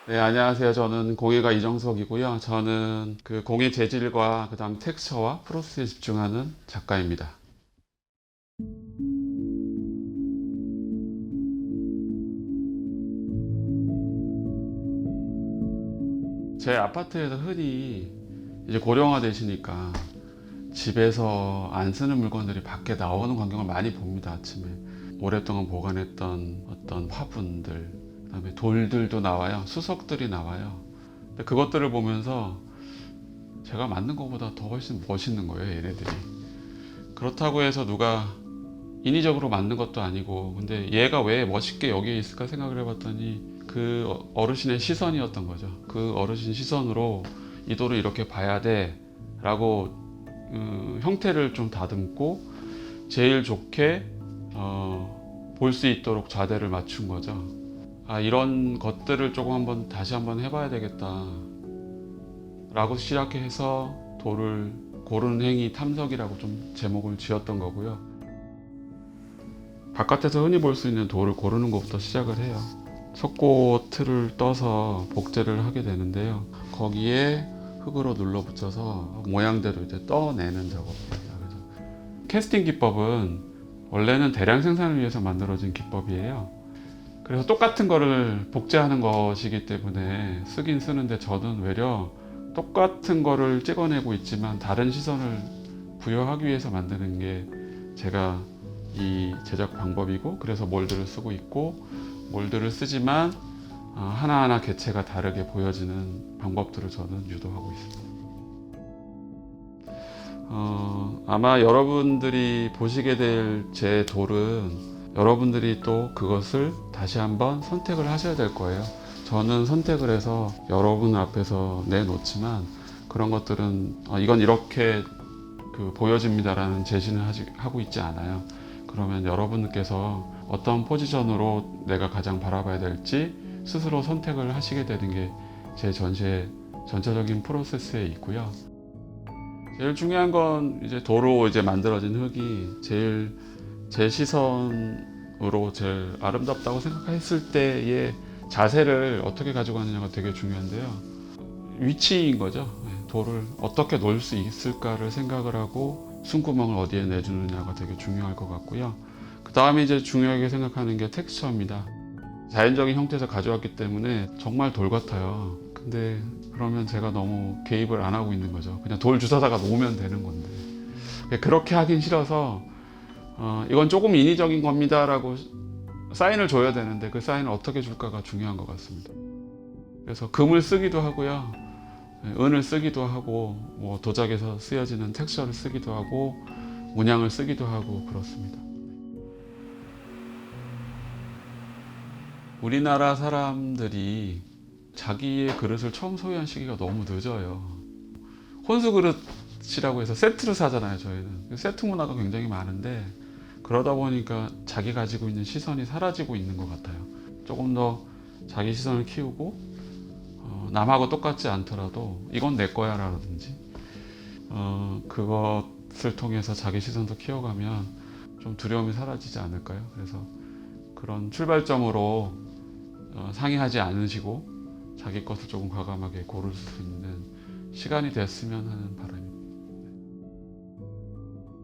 네, 안녕하세요. 저는 공예가 이정석이고요. 저는 그 공예 재질과 그다음 텍스처와 프로세스에 집중하는 작가입니다. 제 아파트에서 흔히 이제 고령화 되시니까 집에서 안 쓰는 물건들이 밖에 나오는 광경을 많이 봅니다. 아침에 오랫동안 보관했던 어떤 화분들, 그다음에 돌들도 나와요. 수석들이 나와요. 근데 그것들을 보면서 제가 만든 것보다 더 훨씬 멋있는 거예요, 얘네들이. 그렇다고 해서 누가 인위적으로 만든 것도 아니고, 근데 얘가 왜 멋있게 여기에 있을까 생각을 해봤더니 그 어르신의 시선이었던 거죠. 그 어르신 시선으로 이 돌을 이렇게 봐야 돼 라고 형태를 좀 다듬고 제일 좋게 볼 수 있도록 자대를 맞춘 거죠. 아, 이런 것들을 조금 다시 한번 해봐야 되겠다 라고 시작해서 돌을 고르는 행위 탐석이라고 좀 제목을 지었던 거고요. 바깥에서 흔히 볼 수 있는 돌을 고르는 것부터 시작을 해요. 석고 틀을 떠서 복제를 하게 되는데요. 거기에 흙으로 눌러붙여서 모양대로 이제 떠내는 작업입니다. 그래서 캐스팅 기법은 원래는 대량 생산을 위해서 만들어진 기법이에요. 그래서 똑같은 거를 복제하는 것이기 때문에 쓰긴 쓰는데, 저는 외려 똑같은 거를 찍어내고 있지만 다른 시선을 부여하기 위해서 만드는 게 제가 이 제작 방법이고, 그래서 몰드를 쓰고 있고, 몰드를 쓰지만 하나하나 개체가 다르게 보여지는 방법들을 저는 유도하고 있습니다. 아마 여러분들이 보시게 될 제 돌은 여러분들이 또 그것을 다시 한번 선택을 하셔야 될 거예요. 저는 선택을 해서 여러분 앞에서 내놓지만, 그런 것들은 이건 이렇게 보여집니다라는 제시는 하고 있지 않아요. 그러면 여러분께서 어떤 포지션으로 내가 가장 바라봐야 될지 스스로 선택을 하시게 되는 게 제 전시의 전체적인 프로세스에 있고요. 제일 중요한 건 이제 도로 이제 만들어진 흙이 제일 제 시선으로 제일 아름답다고 생각했을 때의 자세를 어떻게 가져가느냐가 되게 중요한데요. 위치인 거죠. 돌을 어떻게 놓을 수 있을까를 생각을 하고 숨구멍을 어디에 내주느냐가 되게 중요할 것 같고요. 그 다음에 이제 중요하게 생각하는 게 텍스처입니다. 자연적인 형태에서 가져왔기 때문에 정말 돌 같아요. 근데 그러면 제가 너무 개입을 안 하고 있는 거죠. 그냥 돌 주워다가 놓으면 되는 건데, 그렇게 하긴 싫어서 이건 조금 인위적인 겁니다 라고 사인을 줘야 되는데, 그 사인을 어떻게 줄까가 중요한 것 같습니다. 그래서 금을 쓰기도 하고요, 은을 쓰기도 하고, 뭐 도자기에서 쓰여지는 텍스처를 쓰기도 하고, 문양을 쓰기도 하고 그렇습니다. 우리나라 사람들이 자기의 그릇을 처음 소유한 시기가 너무 늦어요. 혼수 그릇이라고 해서 세트를 사잖아요. 저희는 세트 문화가 굉장히 많은데, 그러다 보니까 자기 가지고 있는 시선이 사라지고 있는 것 같아요. 조금 더 자기 시선을 키우고, 남하고 똑같지 않더라도 이건 내 거야 라든지, 그것을 통해서 자기 시선도 키워가면 좀 두려움이 사라지지 않을까요? 그래서 그런 출발점으로 상의하지 않으시고 자기 것을 조금 과감하게 고를 수 있는 시간이 됐으면 하는 바람입니다.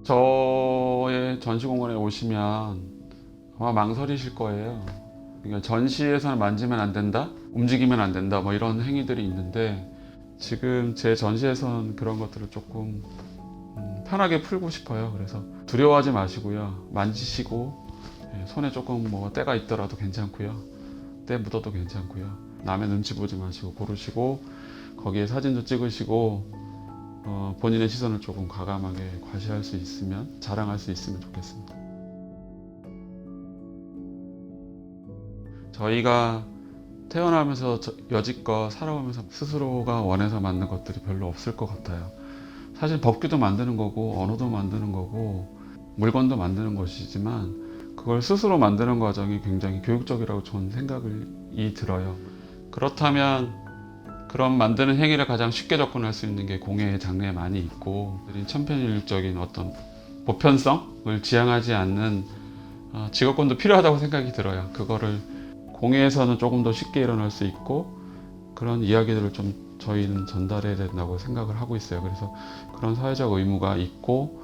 저의 전시공간에 오시면 아마 망설이실 거예요. 그러니까 전시에서는 만지면 안 된다, 움직이면 안 된다, 뭐 이런 행위들이 있는데, 지금 제 전시에서는 그런 것들을 조금 편하게 풀고 싶어요. 그래서 두려워하지 마시고요. 만지시고, 손에 조금 뭐 때가 있더라도 괜찮고요. 때 묻어도 괜찮고요. 남의 눈치 보지 마시고 고르시고, 거기에 사진도 찍으시고, 본인의 시선을 조금 과감하게 과시할 수 있으면, 자랑할 수 있으면 좋겠습니다. 저희가 태어나면서 여지껏 살아오면서 스스로가 원해서 만든 것들이 별로 없을 것 같아요. 사실 법규도 만드는 거고, 언어도 만드는 거고, 물건도 만드는 것이지만, 그걸 스스로 만드는 과정이 굉장히 교육적이라고 저는 생각이 들어요. 그렇다면 그런 만드는 행위를 가장 쉽게 접근할 수 있는 게 공예 장르에 많이 있고, 천편일률적인 어떤 보편성을 지향하지 않는 직업군도 필요하다고 생각이 들어요. 그거를 공예에서는 조금 더 쉽게 일어날 수 있고, 그런 이야기들을 좀 저희는 전달해야 된다고 생각을 하고 있어요. 그래서 그런 사회적 의무가 있고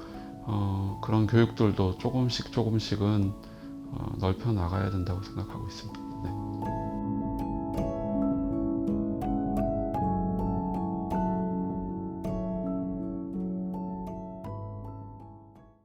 그런 교육들도 조금씩은 넓혀 나가야 된다고 생각하고 있습니다.